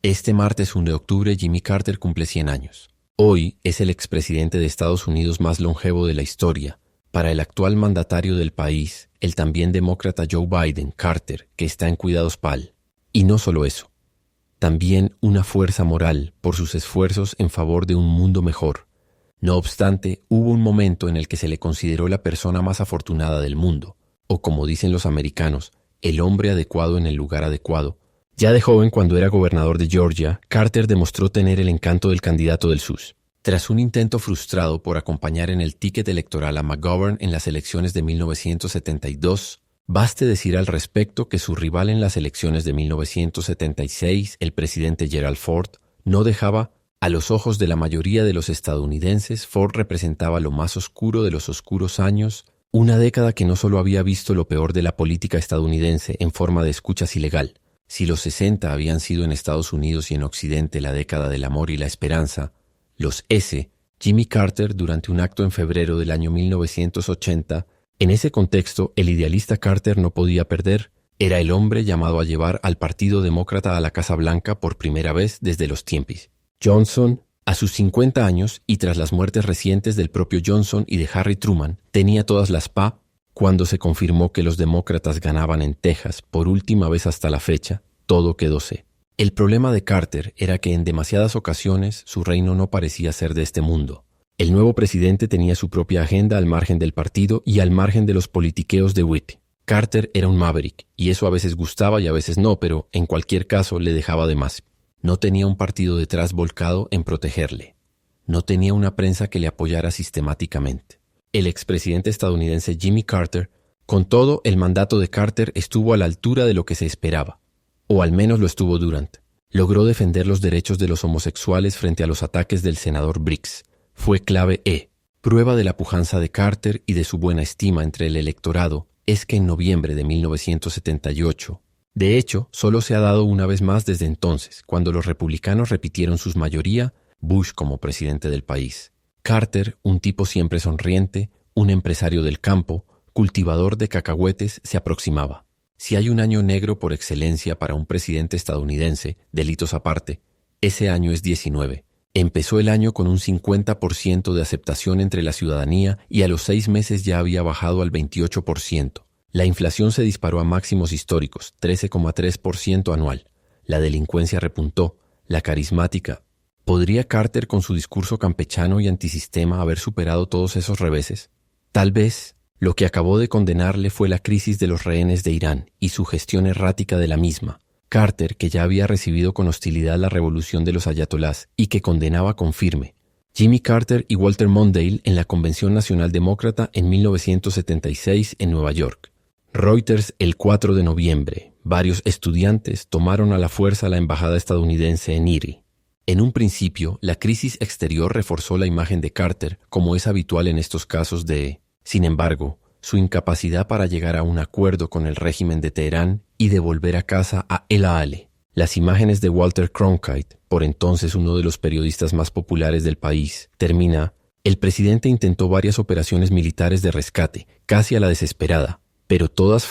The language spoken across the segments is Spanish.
Este martes 1 de octubre, Jimmy Carter cumple 100 años. Hoy es el expresidente de Estados Unidos más longevo de la historia. Para el actual mandatario del país, el también demócrata Joe Biden, Carter, que está en cuidados PAL. Y no solo eso, también una fuerza moral por sus esfuerzos en favor de un mundo mejor. No obstante, hubo un momento en el que se le consideró la persona más afortunada del mundo, o como dicen los americanos, el hombre adecuado en el lugar adecuado. Ya de joven, cuando era gobernador de Georgia, Carter demostró tener el encanto del candidato del SUS. Tras un intento frustrado por acompañar en el ticket electoral a McGovern en las elecciones de 1972, baste decir al respecto que su rival en las elecciones de 1976, el presidente Gerald Ford, no dejaba. A los ojos de la mayoría de los estadounidenses, Ford representaba lo más oscuro de los oscuros años, una década que no solo había visto lo peor de la política estadounidense en forma de escuchas ilegal. Si los 60 habían sido en Estados Unidos y en Occidente la década del amor y la esperanza, los S, Jimmy Carter, durante un acto en febrero del año 1980, en ese contexto, el idealista Carter no podía perder. Era el hombre llamado a llevar al Partido Demócrata a la Casa Blanca por primera vez desde los tiempos. Johnson, a sus 50 años y tras las muertes recientes del propio Johnson y de Harry Truman, tenía todas las pa. Cuando se confirmó que los demócratas ganaban en Texas por última vez hasta la fecha, todo quedó C. El problema de Carter era que en demasiadas ocasiones su reino no parecía ser de este mundo. El nuevo presidente tenía su propia agenda al margen del partido y al margen de los politiqueos de Whitney. Carter era un maverick, y eso a veces gustaba y a veces no, pero en cualquier caso le dejaba de más. No tenía un partido detrás volcado en protegerle. No tenía una prensa que le apoyara sistemáticamente. El expresidente estadounidense Jimmy Carter, con todo, el mandato de Carter estuvo a la altura de lo que se esperaba, o al menos lo estuvo durante. Logró defender los derechos de los homosexuales frente a los ataques del senador Briggs. Fue clave Prueba de la pujanza de Carter y de su buena estima entre el electorado es que en noviembre de 1978, de hecho, solo se ha dado una vez más desde entonces, cuando los republicanos repitieron su mayoría, Bush como presidente del país. Carter, un tipo siempre sonriente, un empresario del campo, cultivador de cacahuetes, se aproximaba. Si hay un año negro por excelencia para un presidente estadounidense, delitos aparte, ese año es 19. Empezó el año con un 50% de aceptación entre la ciudadanía y a los 6 meses ya había bajado al 28%. La inflación se disparó a máximos históricos, 13,3% anual. La delincuencia repuntó, la carismática. ¿Podría Carter con su discurso campechano y antisistema haber superado todos esos reveses? Tal vez. Lo que acabó de condenarle fue la crisis de los rehenes de Irán y su gestión errática de la misma. Carter, que ya había recibido con hostilidad la revolución de los ayatolás y que condenaba con firme. Jimmy Carter y Walter Mondale en la Convención Nacional Demócrata en 1976 en Nueva York. Reuters el 4 de noviembre. Varios estudiantes tomaron a la fuerza la embajada estadounidense en Erie. En un principio, la crisis exterior reforzó la imagen de Carter, como es habitual en estos casos de... Sin embargo, su incapacidad para llegar a un acuerdo con el régimen de Teherán y de volver a casa a El Ale. Las imágenes de Walter Cronkite, por entonces uno de los periodistas más populares del país, termina: el presidente intentó varias operaciones militares de rescate, casi a la desesperada, pero todas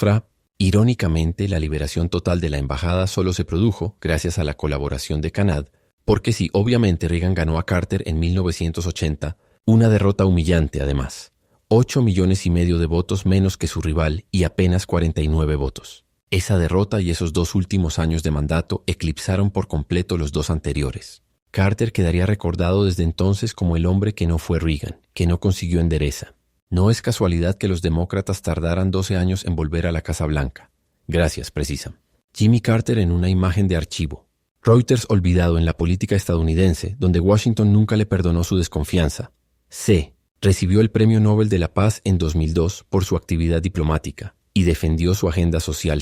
Irónicamente, la liberación total de la embajada solo se produjo gracias a la colaboración de Canad, porque sí, obviamente Reagan ganó a Carter en 1980, una derrota humillante además. 8,5 millones de votos menos que su rival y apenas 49 votos. Esa derrota y esos 2 últimos años de mandato eclipsaron por completo los 2 anteriores. Carter quedaría recordado desde entonces como el hombre que no fue Reagan, que no consiguió endereza. No es casualidad que los demócratas tardaran 12 años en volver a la Casa Blanca. Gracias, Precisam. Jimmy Carter en una imagen de archivo. Reuters olvidado en la política estadounidense, donde Washington nunca le perdonó su desconfianza. C. Recibió el Premio Nobel de la Paz en 2002 por su actividad diplomática y defendió su agenda social.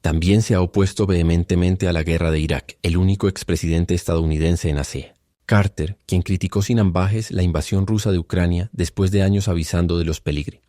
También se ha opuesto vehementemente a la guerra de Irak, el único expresidente estadounidense en ASEA. Carter, quien criticó sin ambajes la invasión rusa de Ucrania después de años avisando de los peligros.